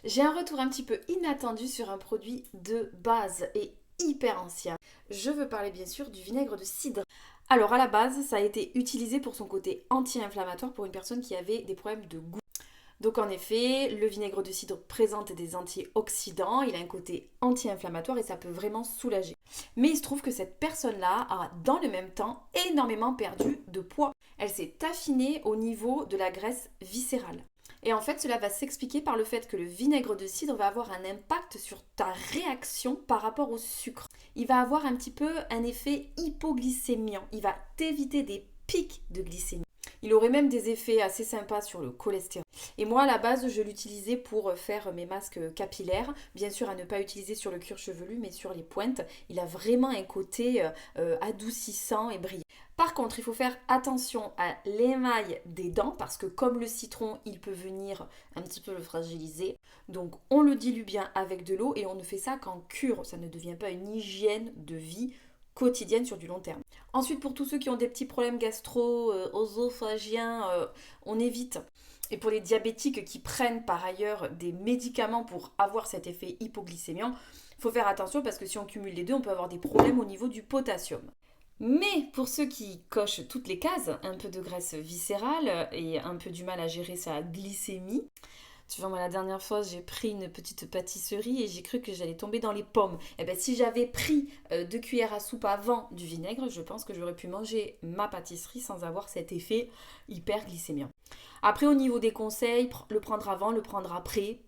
J'ai un retour un petit peu inattendu sur un produit de base et hyper ancien. Je veux parler bien sûr du vinaigre de cidre. Alors à la base, ça a été utilisé pour son côté anti-inflammatoire pour une personne qui avait des problèmes de goût. Donc en effet, le vinaigre de cidre présente des antioxydants, il a un côté anti-inflammatoire et ça peut vraiment soulager. Mais il se trouve que cette personne-là a dans le même temps énormément perdu de poids. Elle s'est affinée au niveau de la graisse viscérale. Et en fait, cela va s'expliquer par le fait que le vinaigre de cidre va avoir un impact sur ta réaction par rapport au sucre. Il va avoir un petit peu un effet hypoglycémiant. Il va t'éviter des pics de glycémie. Il aurait même des effets assez sympas sur le cholestérol. Et moi, à la base, je l'utilisais pour faire mes masques capillaires. Bien sûr, à ne pas utiliser sur le cuir chevelu, mais sur les pointes. Il a vraiment un côté adoucissant et brillant. Par contre, il faut faire attention à l'émail des dents parce que comme le citron, il peut venir un petit peu le fragiliser. Donc, on le dilue bien avec de l'eau et on ne fait ça qu'en cure. Ça ne devient pas une hygiène de vie quotidienne sur du long terme. Ensuite, pour tous ceux qui ont des petits problèmes gastro-œsophagiens, on évite. Et pour les diabétiques qui prennent par ailleurs des médicaments pour avoir cet effet hypoglycémiant, il faut faire attention parce que si on cumule les deux, on peut avoir des problèmes au niveau du potassium. Mais pour ceux qui cochent toutes les cases, un peu de graisse viscérale et un peu du mal à gérer sa glycémie, tu vois, moi, la dernière fois, j'ai pris une petite pâtisserie et j'ai cru que j'allais tomber dans les pommes. Et bien, si j'avais pris 2 cuillères à soupe avant du vinaigre, je pense que j'aurais pu manger ma pâtisserie sans avoir cet effet hyperglycémiant. Après, au niveau des conseils, le prendre avant, le prendre après.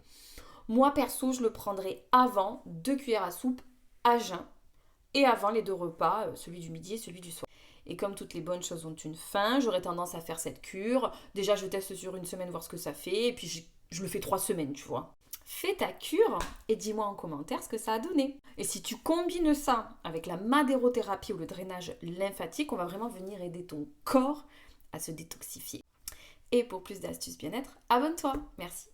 Moi, perso, je le prendrais avant 2 cuillères à soupe à jeun et avant les 2 repas, celui du midi et celui du soir. Et comme toutes les bonnes choses ont une fin, j'aurais tendance à faire cette cure. Déjà, je teste sur une semaine, voir ce que ça fait. Et puis, je le fais 3 semaines, tu vois. Fais ta cure et dis-moi en commentaire ce que ça a donné. Et si tu combines ça avec la madérothérapie ou le drainage lymphatique, on va vraiment venir aider ton corps à se détoxifier. Et pour plus d'astuces bien-être, abonne-toi. Merci.